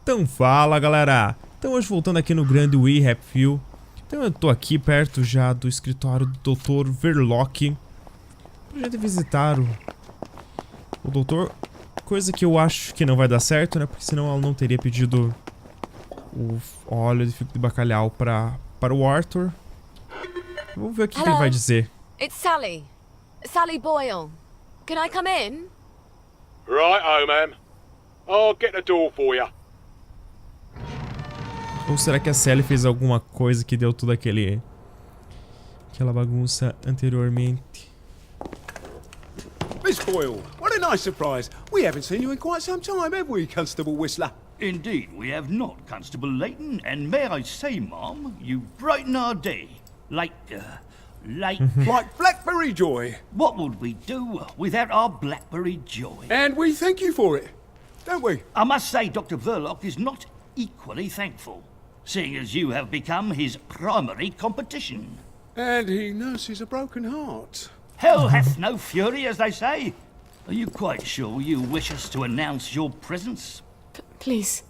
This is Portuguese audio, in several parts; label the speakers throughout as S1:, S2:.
S1: Então fala, galera. Então hoje voltando aqui no grande wehappyfew. Então eu tô aqui perto já do escritório do Dr. Verloc pra gente visitar o doutor. Coisa que eu acho que não vai dar certo, né? Porque senão ela não teria pedido o óleo de fio de bacalhau para o Arthur. Vamos ver o que ele vai dizer.
S2: It's Sally. Sally Boyle. Can I come in?
S3: Right, ma'am. I'll get the door for you.
S1: Ou será que a Selly fez alguma coisa que deu tudo aquela bagunça anteriormente?
S4: Miss Boyle, what a nice surprise. We haven't seen you in quite some time, have we, Constable Whistler?
S5: Indeed, we have not, Constable Layton, and may I say, Ma'am, you brighten our day. Like
S4: Blackberry Joy.
S5: What would we do without our Blackberry Joy?
S4: And we thank you for it, don't we?
S5: I must say Dr. Verloc is not equally thankful, seeing as you have become his primary competition.
S4: And he nurses a broken heart.
S5: Hell hath no fury, as they say. Are you quite sure you wish us to announce your presence?
S2: Please.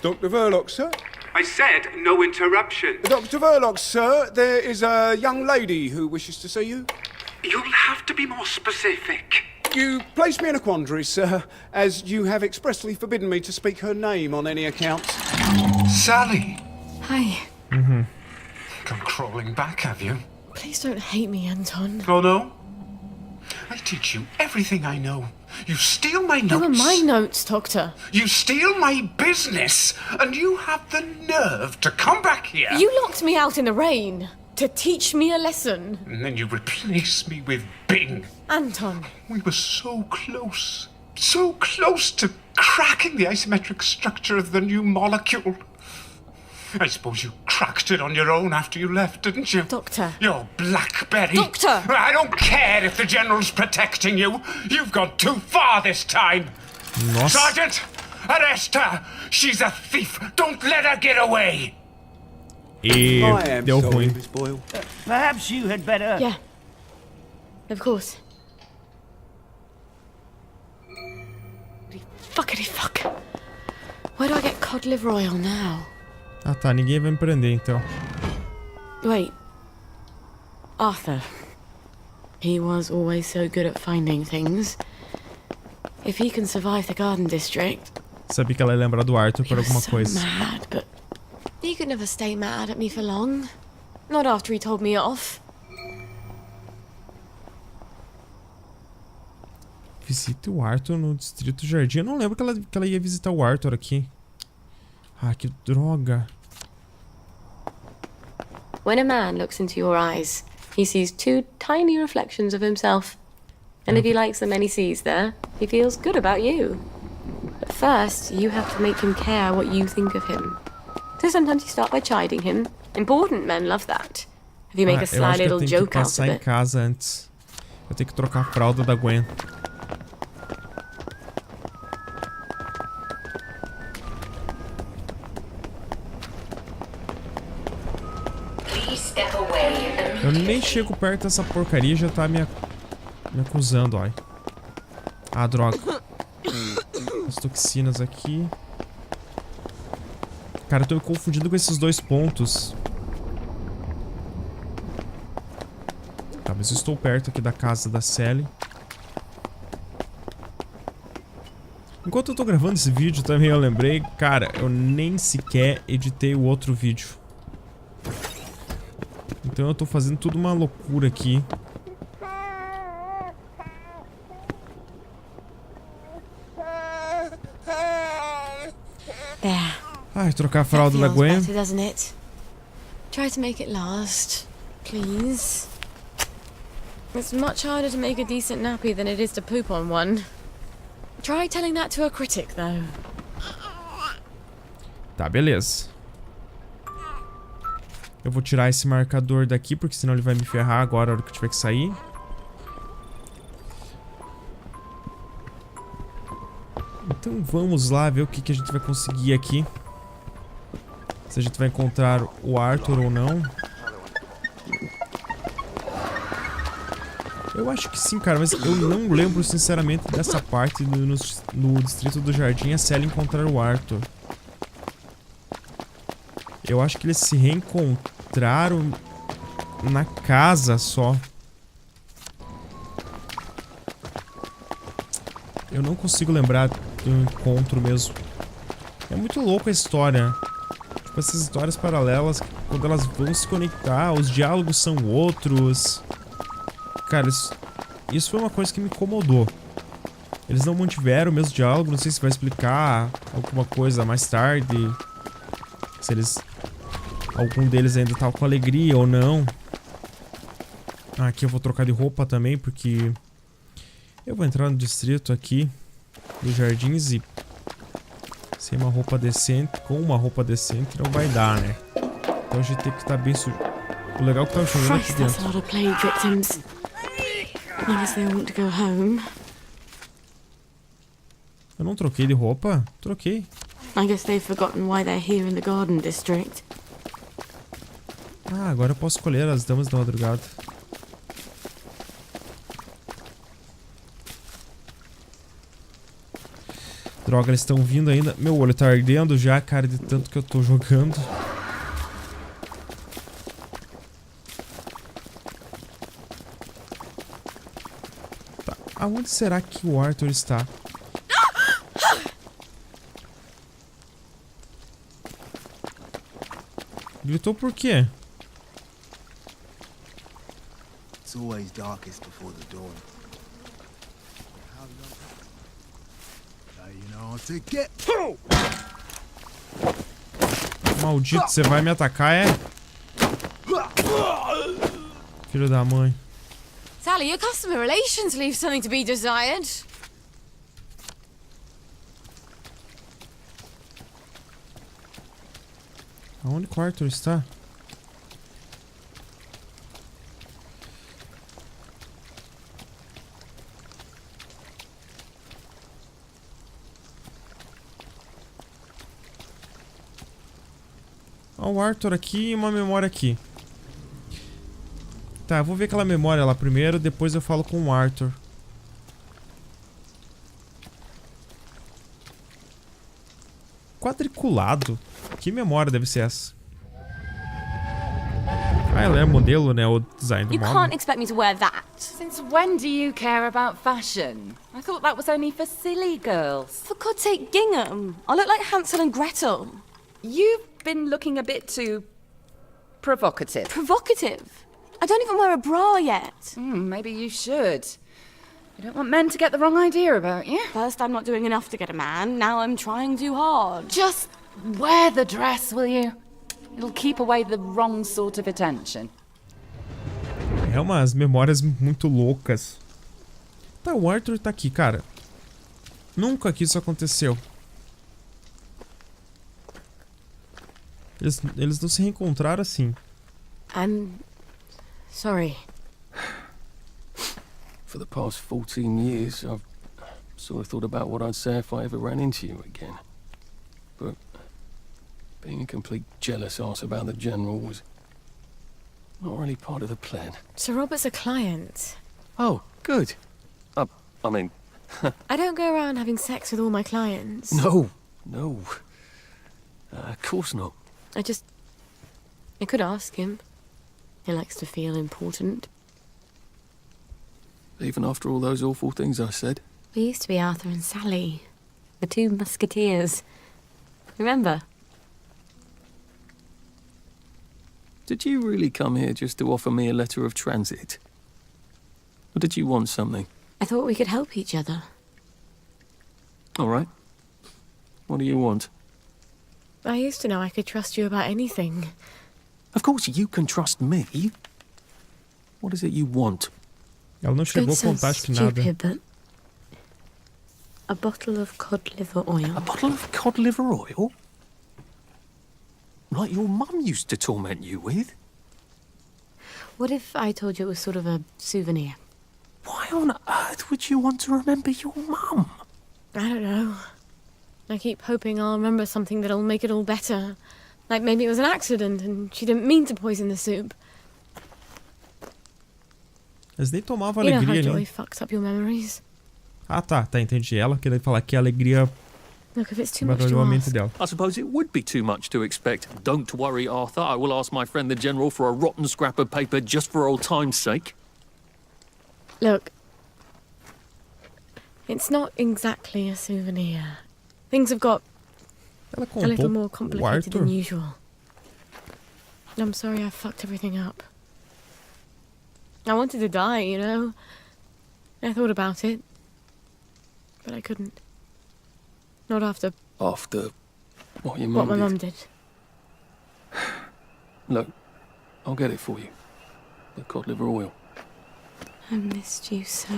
S4: Dr. Verloc, sir?
S6: I said no interruption.
S4: Dr. Verloc, sir, there is a young lady who wishes to see you.
S6: You'll have to be more specific.
S4: You place me in a quandary, sir, as you have expressly forbidden me to speak her name on any account.
S6: Sally.
S2: Hi.
S6: Come crawling back, have you?
S2: Please don't hate me, Anton.
S6: Oh, no? I'll teach you everything I know. You steal my notes.
S2: They were my notes, Doctor.
S6: You steal my business, and you have the nerve to come back here.
S2: You locked me out in the rain to teach me a lesson.
S6: And then you replace me with Bing.
S2: Anton.
S6: We were so close to cracking the asymmetric structure of the new molecule. I suppose you cracked it on your own after you left, didn't you?
S2: Doctor.
S6: Your Blackberry.
S2: Doctor!
S6: I don't care if the General's protecting you. You've gone too far this time.
S1: Nossa.
S6: Sergeant, arrest her. She's a thief. Don't let her get away.
S1: E
S4: I am
S1: deu
S4: sorry,
S1: ruim.
S4: Miss Boyle.
S5: Perhaps you had better...
S2: Yeah. Of course. Fuckity fuck. Where do I get cod liver oil now?
S1: Ah tá, ninguém vai me prender então.
S2: Wait. Arthur. He was always so good at finding things. If he can survive the Garden District...
S1: Sabia que ela ia lembrar do Arthur por
S2: he was
S1: alguma
S2: so
S1: coisa.
S2: mad, but he could never stay mad at me for long. Not after he told me off.
S1: Visite o Arthur no Distrito Jardim. Eu não lembro que ela ia visitar o Arthur aqui. Ah, que droga.
S2: When a man looks into your eyes, he sees two tiny reflections of himself. And if he likes the men he sees there, he feels good about you. But first, you have to make him care what you think of him. So sometimes you start by chiding him. Important men love that. If you make a sly little joke out of
S1: Eu tenho que passar em
S2: it.
S1: casa antes. Eu tenho que trocar a fralda da Gwen. Eu nem chego perto dessa porcaria e já tá me acusando, ó. Ah, droga. As toxinas aqui. Cara, eu tô me confundindo com esses dois pontos. Tá, mas eu estou perto aqui da casa da Selly. Enquanto eu tô gravando esse vídeo também eu lembrei, cara, eu nem sequer editei o outro vídeo. Então eu tô fazendo tudo uma loucura aqui.
S2: There.
S1: Ai, trocar a fralda da
S2: That
S1: Gwen.
S2: feels better, doesn't it? Try to make it last, please. It's much harder to make a decent nappy than it is to poop on one. Try telling that to a critic, though.
S1: Tá, beleza. Eu vou tirar esse marcador daqui, porque senão ele vai me ferrar agora na hora que eu tiver que sair. Então vamos lá ver o que a gente vai conseguir aqui. Se a gente vai encontrar o Arthur ou não. Eu acho que sim, cara, mas eu não lembro sinceramente dessa parte no Distrito do Jardim, a Selly encontrar o Arthur. Eu acho que eles se reencontraram na casa só. Eu não consigo lembrar do encontro mesmo. É muito louco a história. Tipo, essas histórias paralelas, quando elas vão se conectar, os diálogos são outros. Cara, isso foi uma coisa que me incomodou. Eles não mantiveram o mesmo diálogo, não sei se vai explicar alguma coisa mais tarde. Se eles... Algum deles ainda tá com alegria ou não. Ah, aqui eu vou trocar de roupa também, porque... Eu vou entrar no distrito aqui dos jardins e... Sem uma roupa decente, com uma roupa decente não vai dar, né? Então a gente tem que estar bem sujo. O legal é que tá chovendo aqui
S2: Christ, that's a
S1: dentro.
S2: lot of plague victims. I guess they want to go home.
S1: Eu não troquei de roupa? Troquei.
S2: I guess they've forgotten why they're here in the Garden District.
S1: Ah, agora eu posso escolher as damas da madrugada. Droga, eles estão vindo ainda. Meu olho tá ardendo já, cara, de tanto que eu tô jogando. Tá, aonde será que o Arthur está? Gritou por quê?
S7: It's always darkest before the dawn. How you know how to get.
S1: Maldito, você vai me atacar, é? Filho da mãe.
S8: Sally, your customer relations leave something to be desired.
S1: Aonde que o Arthur está? Ó, o Arthur aqui e uma memória aqui. Tá, eu vou ver aquela memória lá primeiro, depois eu falo com o Arthur. Quadriculado? Que memória deve ser essa? Ah, ela é modelo, né? O design do
S8: You
S1: móvel.
S8: can't expect me to wear that.
S9: Since when do you care about fashion? I thought that was only for silly girls.
S8: For God's sake, gingham. I look like Hansel and Gretel.
S9: You've been looking a bit too provocative.
S8: Provocative. I don't even wear a bra yet.
S9: Maybe you should. You don't want men to get the wrong idea about you.
S8: First, I'm not doing enough to get a man. Now I'm trying too hard.
S9: Just wear the dress, will you? It'll keep away the wrong sort of attention.
S1: É umas memórias muito loucas. Tá, o Arthur tá aqui, cara. Nunca que isso aconteceu. Eles não se reencontraram assim.
S2: I'm sorry.
S10: For the past 14 years, I've sort of thought about what I'd say if I ever ran into you again. But being a complete jealous arse about the General was not really part of the plan.
S2: Sir Robert's a client.
S10: Oh, good. I mean...
S2: I don't go around having sex with all my clients.
S10: No. Of course not.
S2: I could ask him. He likes to feel important.
S10: Even after all those awful things I said.
S2: We used to be Arthur and Sally. The two musketeers. Remember?
S10: Did you really come here just to offer me a letter of transit? Or did you want something?
S2: I thought we could help each other.
S10: All right. What do you want?
S2: I used to know I could trust you about anything.
S10: Of course you can trust me. What is it you want?
S1: Ela não chegou a contar, acho que nada.
S2: Stupid, but a bottle of cod liver oil.
S10: A bottle of cod liver oil? Like your mum used to torment you with?
S2: What if I told you it was sort of a souvenir?
S10: Why on earth would you want to remember your mum?
S2: I don't know. I keep hoping I'll remember something that'll make it all better. Like maybe it was an accident and she didn't mean to poison the soup.
S1: Eles nem tomavam
S2: You know how
S1: alegria
S2: joy
S1: ali.
S2: fucks up your memories.
S1: Ah, tá, entendi. Ela querendo falar que a alegria
S2: Look, if it's too much to
S1: Barulhou a mente
S2: ask,
S1: dela.
S10: I suppose it would be too much to expect. Don't worry, Arthur. I will ask my friend the General for a rotten scrap of paper just for old time's sake.
S2: look, it's not exactly a souvenir. Things have got
S1: Ela
S2: a little
S1: contou
S2: more
S1: o
S2: complicated than
S1: Arthur.
S2: usual. I'm sorry I fucked everything up. I wanted to die, you know. I thought about it, but I couldn't. Not after
S10: After what your
S2: what
S10: mum
S2: my
S10: did.
S2: mum did.
S10: Look, I'll get it for you. The cod liver oil.
S2: I missed you so.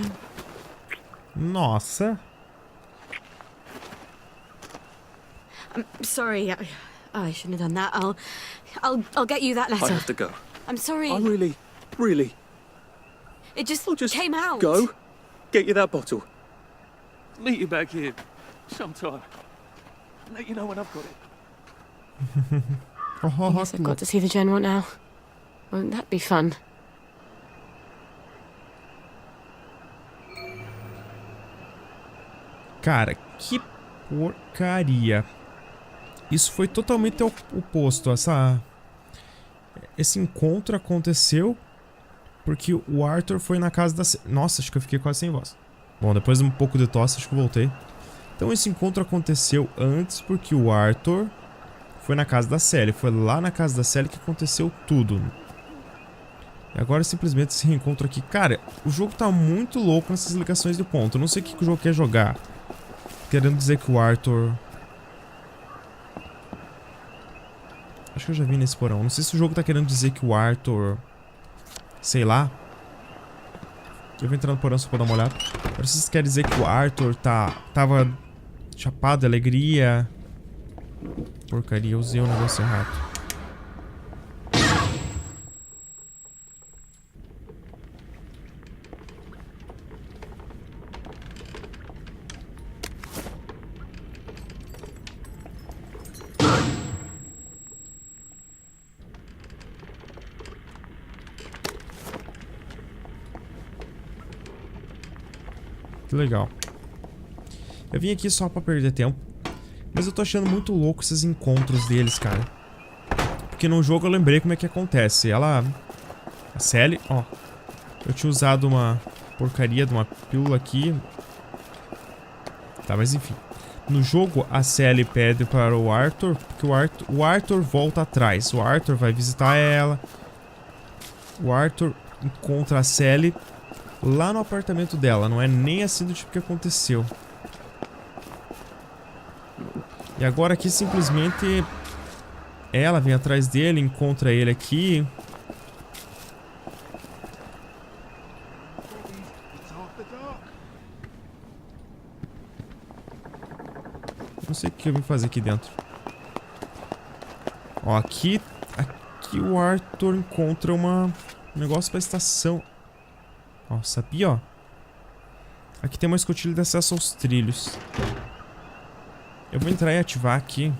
S1: Nossa.
S2: I'm sorry. I shouldn't have done that. I'll get you that
S10: I
S2: letter.
S10: have to go.
S2: I'm sorry.
S10: I really...
S2: It just
S10: I'll just
S2: came out.
S10: go, get you that bottle. Meet you back here sometime. Let you know when I've got it.
S2: I guess I've got to see the General now. Won't that be fun?
S1: Cara, que porcaria. Isso foi totalmente oposto. Esse encontro aconteceu porque o Arthur foi na casa da... Nossa, acho que eu fiquei quase sem voz. Bom, depois de um pouco de tosse, acho que eu voltei. Então esse encontro aconteceu antes porque o Arthur foi na casa da Selly. Foi lá na casa da Selly que aconteceu tudo. E agora simplesmente esse reencontro aqui. Cara, o jogo tá muito louco nessas ligações de ponto. Eu não sei o que o jogo quer jogar. Querendo dizer que o Arthur... Acho que eu já vi nesse porão. Não sei se o jogo tá querendo dizer que o Arthur... Sei lá. Eu vou entrar no porão só pra dar uma olhada. Agora vocês querem dizer que o Arthur tava chapado de alegria. Porcaria, eu usei o negócio errado. Que legal. Eu vim aqui só pra perder tempo. Mas eu tô achando muito louco esses encontros deles, cara. Porque no jogo eu lembrei como é que acontece. A Selly, ó. Eu tinha usado uma porcaria de uma pílula aqui. Tá, mas enfim. No jogo a Selly pede para o Arthur. Porque o Arthur volta atrás. O Arthur vai visitar ela. O Arthur encontra a Selly lá no apartamento dela, não é nem assim do tipo que aconteceu. E agora aqui simplesmente ela vem atrás dele, encontra ele aqui. Não sei o que eu vim fazer aqui dentro. Ó, aqui o Arthur encontra um negócio pra estação. Ó, sabia, ó. Aqui tem uma escotilha de acesso aos trilhos. Eu vou entrar e ativar aqui.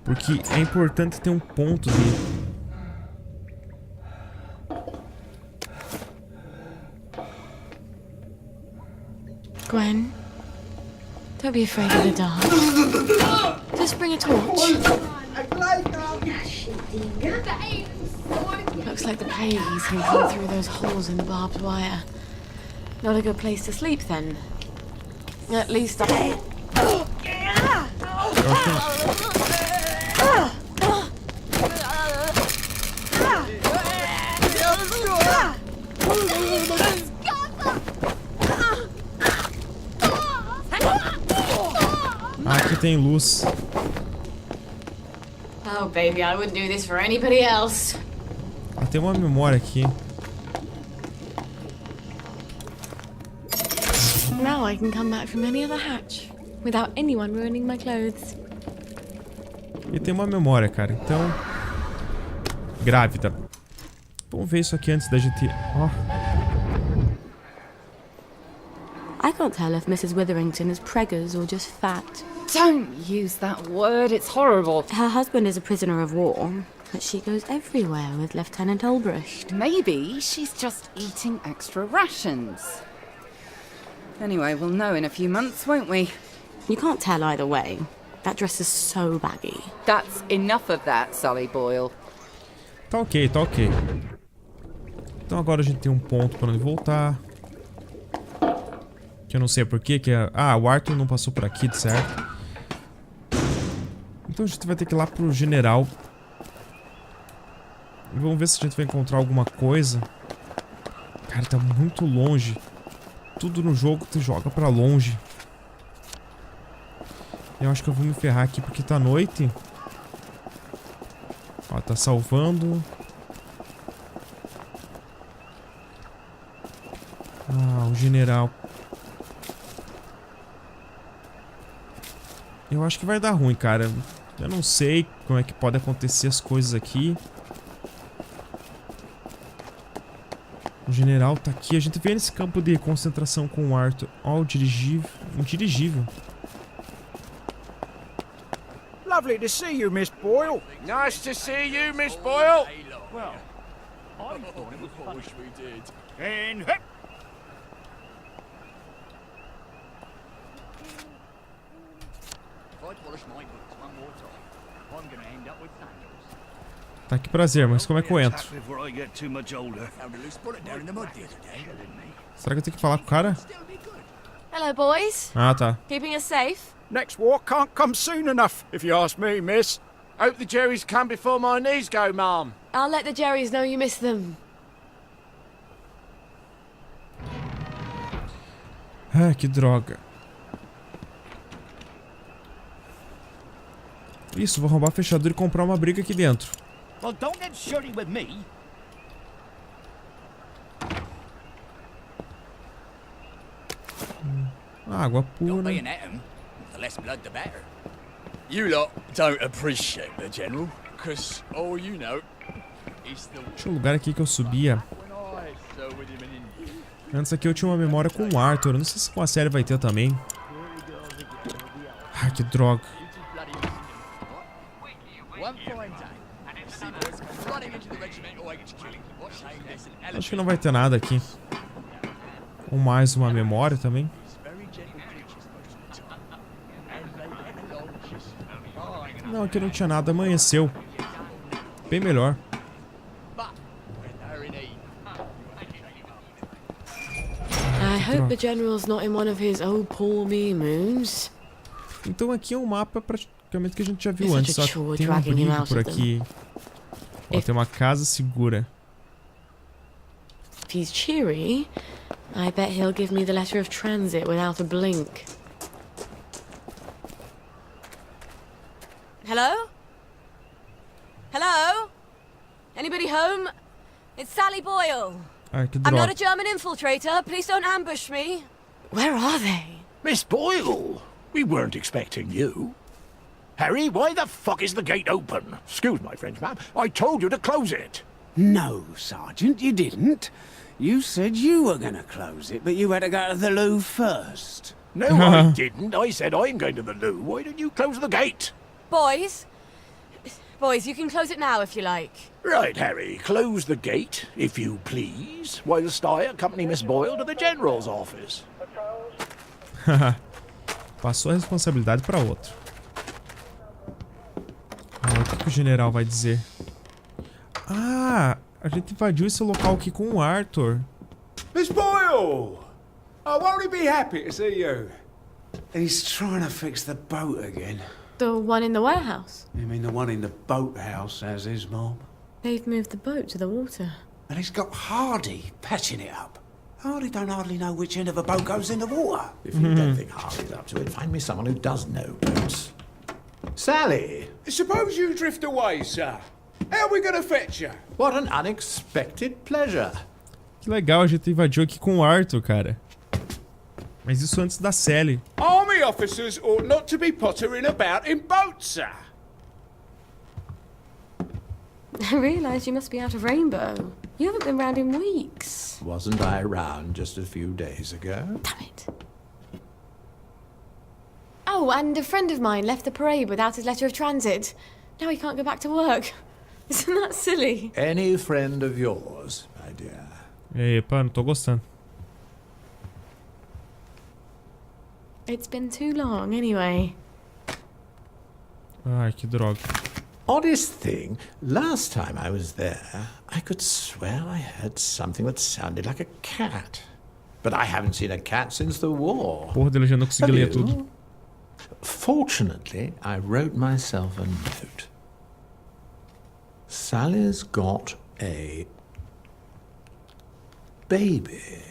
S1: Porque é importante ter um ponto de...
S2: Gwen, don't be afraid of the dark. Just bring a torch. Looks like the plagues can come through those holes in the barbed wire. Not a good place to sleep then. At least I...
S1: Aqui tem luz.
S2: Oh, baby, I wouldn't do this for anybody else.
S1: Ah, tem uma memória aqui.
S2: Now I can come back from any other hatch without anyone ruining my clothes.
S1: E tem uma memória, cara. Então... Grávida. Vamos ver isso aqui antes da gente... Ó.
S2: I can't tell if Mrs. Witherington is preggers or just fat.
S9: Don't use that word, it's horrible.
S2: Her husband is a prisoner of war, but she goes everywhere with Lieutenant Ulbricht.
S9: Maybe she's just eating extra rations. Anyway, we'll know in a few months, won't we?
S2: You can't tell either way. That dress is so baggy.
S9: That's enough of that, Sully Boyle.
S1: Tá ok, tá ok. Então agora a gente tem um ponto pra onde voltar. Que eu não sei porquê, que é... Ah, o Arthur não passou por aqui, certo? Então a gente vai ter que ir lá pro general. Vamos ver se a gente vai encontrar alguma coisa. Cara, tá muito longe. Tudo no jogo te joga pra longe. Eu acho que eu vou me ferrar aqui porque tá noite. Ó, tá salvando. Ah, o general. Eu acho que vai dar ruim, cara. Eu não sei como é que pode acontecer as coisas aqui. O general tá aqui. A gente vê nesse campo de concentração com o Arthur. Ó, o dirigível. Um dirigível.
S11: Lovely to see you, Miss Boyle.
S3: Nice to see you, Miss Boyle.
S11: Well, I thought it was funny.
S3: Wish we did.
S11: And hip. If I polish my boots one more time, I'm gonna end up with sandals.
S1: Tá, que prazer, mas como é que eu entro?
S5: Before I get too much older.
S11: Found a loose bullet down in the mud the other day.
S1: Será que eu tenho que falar com o cara?
S8: Hello, boys.
S1: Ah, tá.
S8: Keeping us safe?
S11: Next war can't come soon enough, if you ask me, miss.
S3: Hope the Jerrys come before my knees go, Mom.
S8: I'll let the Jerrys know you miss them.
S1: Ah, que droga. Isso, vou roubar a fechadura e comprar uma briga aqui dentro.
S5: Well, don't get shirty with me.
S1: Água pura.
S11: The less blood, the better.
S3: You lot don't appreciate the General, because all you know is the...
S1: Tinha um lugar aqui que eu subia.
S3: when I saw with him in India.
S1: Antes aqui eu tinha uma memória com o Arthur. Eu não sei se com a série vai ter também. Ah, que droga.
S3: One fine day, and the sea boys come running into the regimental wagons killing. What shame there's an
S1: Acho que não vai ter nada aqui. Ou mais uma memória também.
S3: very gentle creatures most of the time. And they get along just fine.
S1: Não, aqui não tinha nada. Amanheceu. Bem melhor.
S3: But when they're in need,
S2: I hope the General's not in one of his oh poor me moons.
S1: Então aqui é um mapa praticamente que a gente já viu
S2: It's
S1: antes.
S2: such a
S1: Só
S2: chore
S1: tem um
S2: dragging you
S1: abrigo
S2: out
S1: por
S2: of
S1: aqui. Ó, tem uma casa segura.
S2: If he's cheery, I bet he'll give me the letter of transit without a blink.
S8: Hello? Hello? Anybody home? It's Sally Boyle.
S1: Ah, que
S8: I'm not
S1: droga.
S8: a German infiltrator. Please don't ambush me.
S2: Where are they?
S11: Miss Boyle, we weren't expecting you. Harry, why the fuck is the gate open? Excuse my French, ma'am. I told you to close it.
S4: No, Sergeant, you didn't. You said you were going to close it, but you had to go to the loo first.
S11: No, I didn't. I said I'm going to the loo. Why didn't you close the gate?
S8: Boys? Boys, you can close it now if you like.
S11: Right, Harry, close the gate, if you please, whilst I accompany Miss Boyle to the General's office.
S1: Passou a responsabilidade para outro. Ah, o que o general vai dizer? Ah, a gente invadiu esse local aqui com o Arthur.
S4: Miss Boyle! Oh, won't he be happy to see you? He's trying to fix the boat again.
S2: The one in the warehouse.
S4: You mean the one in the boathouse, as his mom?
S2: They've moved the boat to the water.
S4: And he's got Hardy patching it up. Hardy don't hardly know which end of a boat goes in the water.
S12: If you don't think Hardy's up to it, find me someone who does know boats. Sally!
S4: Suppose you drift away, sir. How are we going to fetch you?
S12: What an unexpected pleasure.
S1: Que legal, a gente invadiu aqui com o Arthur, cara. Mas isso antes da Selly.
S4: Army officers ought not to be pottering about in boats, sir.
S2: I realised you must be out of Rainbow. You haven't been round in weeks.
S12: Wasn't I around just a few days ago?
S2: Damn it. Oh, and a friend of mine left the parade without his letter of transit. Now he can't go back to work. Isn't that silly?
S12: Any friend of yours, my dear.
S1: Epa, não tô gostando.
S2: It's been too long, anyway.
S1: Ai, que droga.
S12: Oddest thing, last time I was there, I could swear I heard something that sounded like a cat. But I haven't seen a cat since the war.
S1: Porra, dele já não consegui ler tudo.
S12: Fortunately, I wrote myself a note. Sally's got a baby.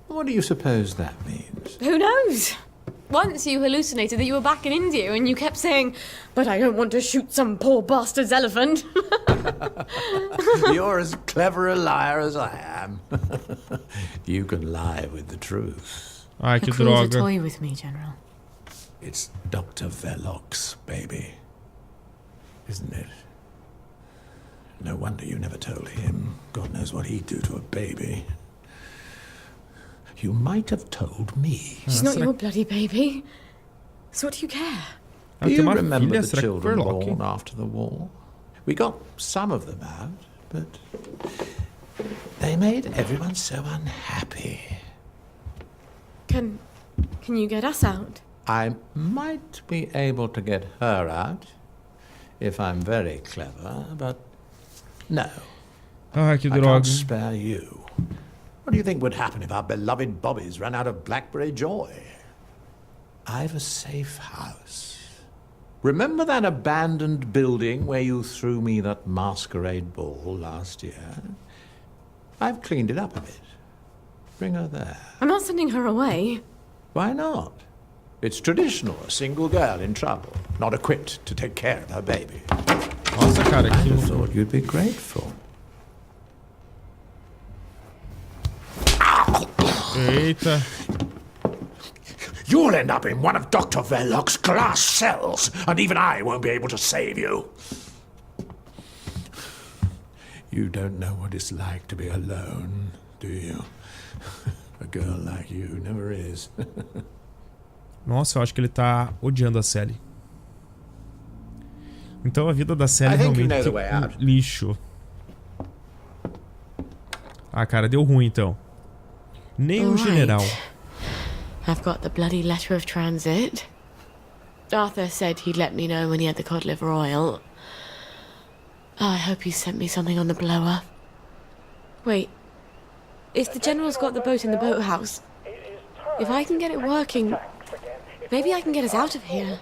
S12: What do you suppose that means?
S8: Who knows? Once you hallucinated that you were back in India and you kept saying, but I don't want to shoot some poor bastard's elephant.
S12: You're as clever a liar as I am. You can lie with the truth.
S1: Ai, que
S2: Who cleans a
S1: droga.
S2: toy with me, General?
S12: It's Dr. Verloc's baby, isn't it? No wonder you never told him. God knows what he'd do to a baby. You might have told me.
S8: She's not your bloody baby. So what do you care?
S12: Do you remember the children born after the war? We got some of them out, but they made everyone so unhappy.
S8: Can you get us out?
S12: I might be able to get her out if I'm very clever, but no.
S1: Ai, que
S12: I can't
S1: droga.
S12: spare you. What do you think would happen if our beloved Bobbies ran out of Blackberry Joy? I've a safe house. Remember that abandoned building where you threw me that masquerade ball last year? I've cleaned it up a bit. Bring her there.
S8: I'm not sending her away.
S12: Why not? It's traditional, a single girl in trouble, not equipped to take care of her baby.
S1: Nossa, cara,
S12: I
S1: que...
S12: thought you'd be grateful.
S1: Eita.
S11: You'll end up in one of Dr. Verloc's glass cells, and even I won't be able to save you.
S12: You don't know what it's like to be alone, do you? A girl like you never is.
S1: Nossa, eu acho que ele tá odiando a Selly. Então a vida da Selly é realmente um lixo. Ah, cara, deu ruim então. Nem o general.
S2: I've got the bloody letter of transit. Arthur said he'd let me know when he had the cod liver oil. Oh, I hope he sent me something on the blower.
S8: Wait. If the General's got the boat in the boathouse, if I can get it working, maybe I can get us out of here.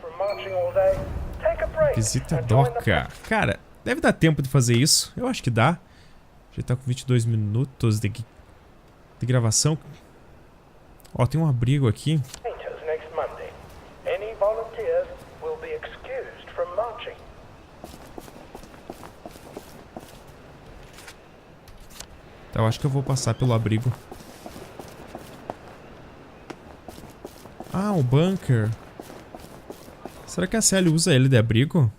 S1: Visita doca. Cara, deve dar tempo de fazer isso. Eu acho que dá. Já tá com 22 minutos de gravação. Ó, tem um abrigo aqui. Tá, eu acho que eu vou passar pelo abrigo. Ah, o bunker. Será que a Selly usa ele de abrigo?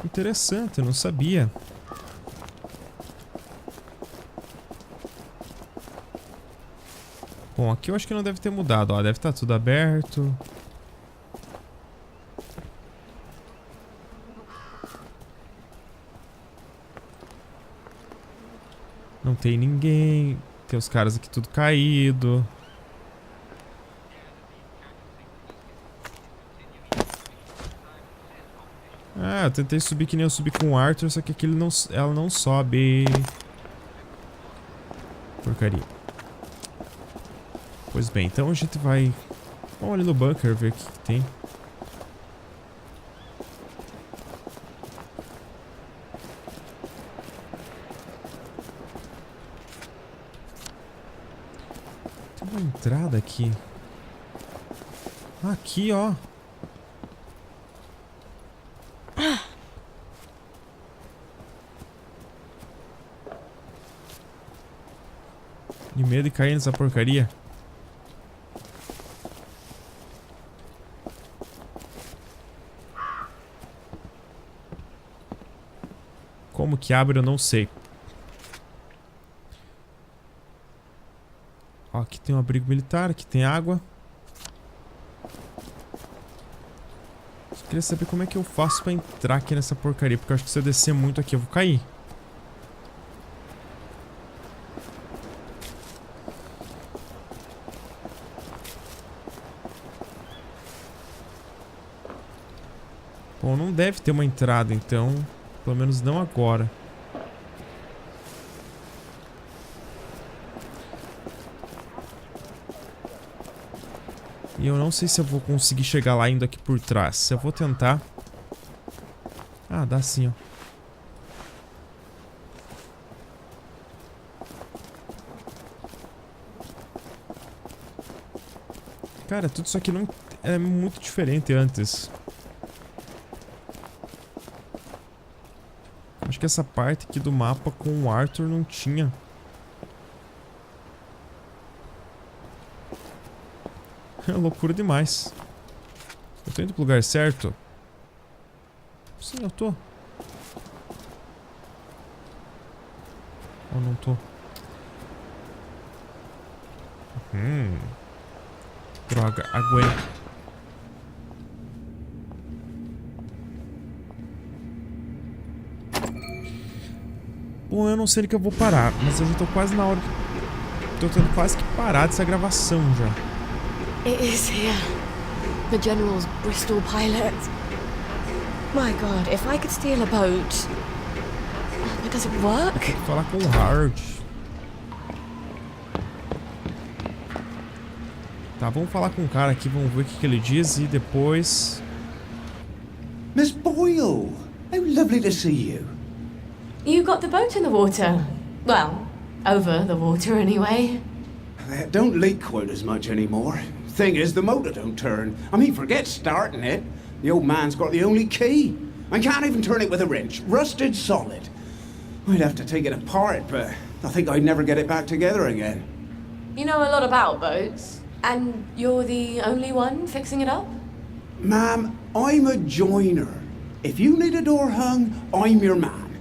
S1: Interessante, eu não sabia. Bom, aqui eu acho que não deve ter mudado, ó. Deve estar tudo aberto. Não tem ninguém. Tem os caras aqui tudo caído. Ah, eu tentei subir que nem eu subi com o Arthur, só que aqui ela não sobe. Porcaria. Pois bem, então a gente vai... Vamos ali no bunker ver o que tem. Tem uma entrada aqui. Aqui, ó. De medo de cair nessa porcaria. Como que abre, eu não sei. Ó, aqui tem um abrigo militar, aqui tem água. Só queria saber como é que eu faço pra entrar aqui nessa porcaria, porque eu acho que se eu descer muito aqui eu vou cair. Bom, não deve ter uma entrada, então. Pelo menos não agora. E eu não sei se eu vou conseguir chegar lá indo aqui por trás. Eu vou tentar. Ah, dá sim, ó. Cara, tudo isso aqui não é muito diferente antes. Acho que essa parte aqui do mapa com o Arthur não tinha. É loucura demais. Eu tô indo pro lugar certo? Sim, eu tô. Ou não tô? Droga, a Gwen. Bom, eu não sei onde que eu vou parar, mas eu já tô quase na hora. Tô tendo quase que parar dessa gravação já.
S8: It is here. The General's Bristol pilot. My God, if I could steal a boat. But does it work?
S1: Tem que falar com o Hard. Tá, vamos falar com o cara aqui, vamos ver o que ele diz e depois...
S4: Miss Boyle! How lovely to see you.
S2: You got the boat in the water. Well, over the water anyway.
S4: It don't leak quite as much anymore. Thing is, the motor don't turn. I mean, forget starting it. The old man's got the only key. I can't even turn it with a wrench. Rusted solid. I'd have to take it apart, but I think I'd never get it back together again.
S2: You know a lot about boats, and you're the only one fixing it up?
S4: Ma'am, I'm a joiner. If you need a door hung, I'm your man.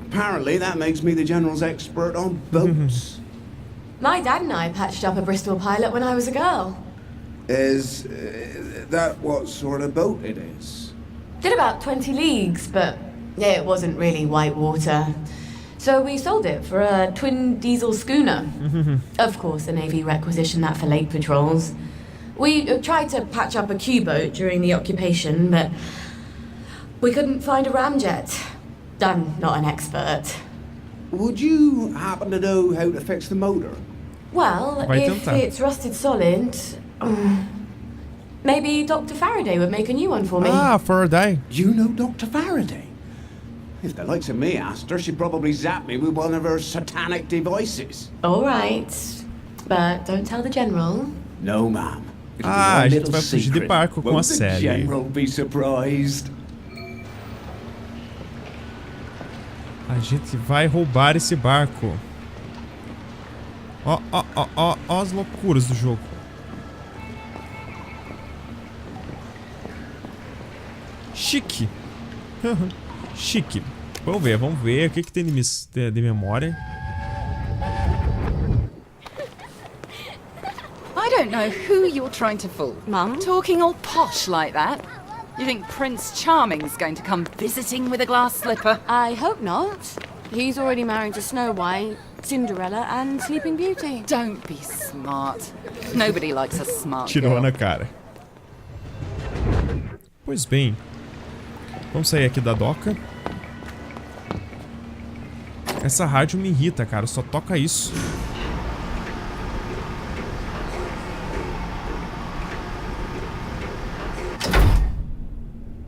S4: Apparently, that makes me the General's expert on boats.
S2: My dad and I patched up a Bristol pilot when I was a girl.
S4: Is that what sort of boat it is?
S2: Did about 20 leagues, but it wasn't really white water. So we sold it for a twin diesel schooner. Of course, the Navy requisitioned that for lake patrols. We tried to patch up a Q-boat during the occupation, but we couldn't find a ramjet. I'm not an expert.
S4: Would you happen to know how to fix the motor?
S2: Well, if it's rusted solid, maybe Dr. Faraday would make a new one for me.
S1: Ah, Faraday.
S4: You know Dr. Faraday? If the likes of me asked her, she'd probably zap me with one of her satanic devices.
S2: All right, but don't tell the General.
S4: No, ma'am.
S1: Ah, a gente vai fugir de barco com a
S4: Selly. General be surprised.
S1: A gente vai roubar esse barco. Ó, ó, ó, ó, ó as loucuras do jogo. Chique. Chique. Vamos ver o que tem de memória.
S9: I don't know who you're trying to fool.
S8: Mum?
S9: Talking all posh like that. You think Prince Charming's going to come visiting with a glass slipper?
S8: I hope not. He's already married to Snow White, Cinderella and Sleeping Beauty.
S9: Don't be smart. Nobody likes a smart
S1: Tirou
S9: girl.
S1: na cara. Pois bem. Vamos sair aqui da doca. Essa rádio me irrita, cara. Só toca isso.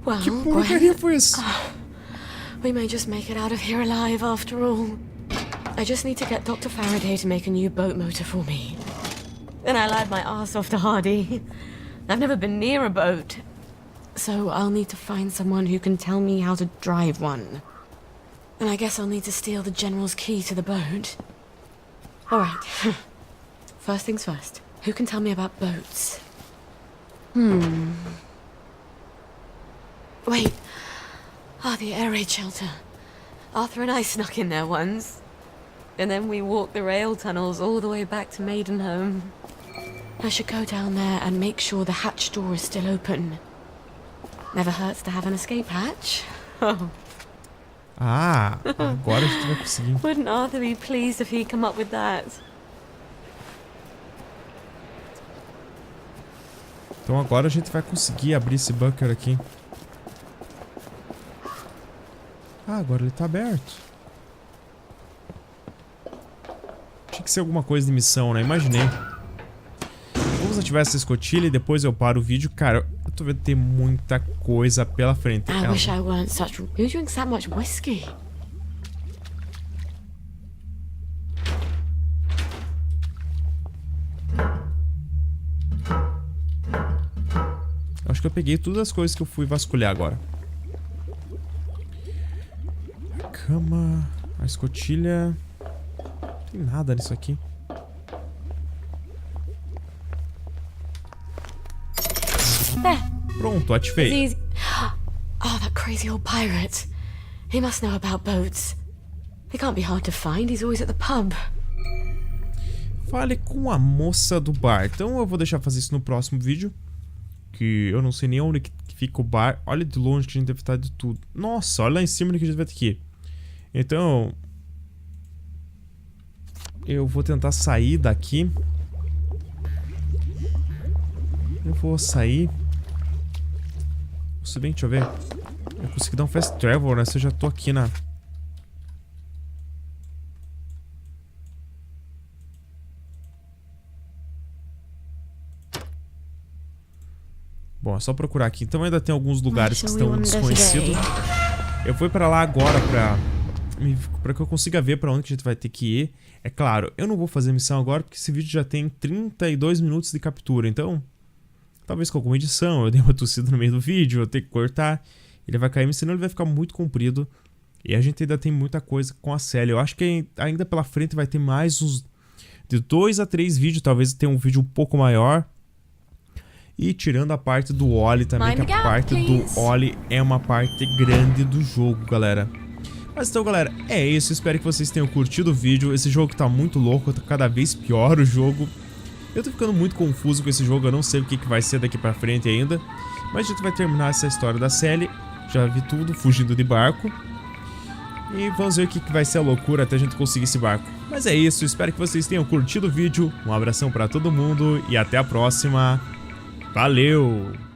S8: Well,
S1: Que porcaria foi isso?
S8: We may just make it out of here alive after all. I just need to get Dr. Faraday to make a new boat motor for me. Then I lied my ass off to Hardy. I've never been near a boat. So I'll need to find someone who can tell me how to drive one. And I guess I'll need to steal the General's key to the boat. Alright. First things first. Who can tell me about boats? Wait. The air raid shelter. Arthur and I snuck in there once. And then we walked the rail tunnels all the way back to Maidenhome. I should go down there and make sure the hatch door is still open. Never hurts to have an escape hatch.
S1: Ah, agora a gente vai conseguir.
S8: Wouldn't Arthur be pleased if he'd come up with that?
S1: Então agora a gente vai conseguir abrir esse bunker aqui. Ah, agora ele tá aberto. Tinha que ser alguma coisa de missão, né? Imaginei. Vamos ativar essa escotilha e depois eu paro o vídeo. Cara, eu tô vendo que tem muita coisa pela frente.
S8: I wish I weren't such... Who drinks that much whiskey?
S1: Acho que eu peguei todas as coisas que eu fui vasculhar agora. A cama, a escotilha... Não tem nada nisso aqui. Pronto, ativei.
S8: Oh, that crazy old pirate. He must know about boats. They can't be hard to find. He's always at the pub.
S1: Fale com a moça do bar. Então eu vou deixar fazer isso no próximo vídeo. Que eu não sei nem onde que fica o bar. Olha de longe que a gente deve estar de tudo. Nossa, olha lá em cima que a gente vai ter que ir. Então... eu vou tentar sair daqui. Eu vou sair. Se bem, deixa eu ver. Eu consegui dar um fast travel, né? Se eu já tô aqui na... Bom, é só procurar aqui. Então ainda tem alguns lugares que estão desconhecidos. Eu fui pra lá agora pra que eu consiga ver pra onde que a gente vai ter que ir. É claro, eu não vou fazer missão agora porque esse vídeo já tem 32 minutos de captura. Então, talvez com alguma edição eu dei uma tossida no meio do vídeo, eu tenho que cortar. Ele vai cair, senão ele vai ficar muito comprido. E a gente ainda tem muita coisa com a selly. Eu acho que ainda pela frente vai ter mais uns... de 2 a 3 vídeos, talvez tenha um vídeo um pouco maior. E tirando a parte do Ollie também, que a parte do Ollie é uma parte grande do jogo, galera. Mas então, galera, é isso. Espero que vocês tenham curtido o vídeo. Esse jogo tá muito louco, tá cada vez pior o jogo. Eu tô ficando muito confuso com esse jogo, eu não sei o que vai ser daqui pra frente ainda. Mas a gente vai terminar essa história da selly. Já vi tudo, fugindo de barco. E vamos ver o que vai ser a loucura até a gente conseguir esse barco. Mas é isso, espero que vocês tenham curtido o vídeo. Um abração pra todo mundo e até a próxima. Valeu!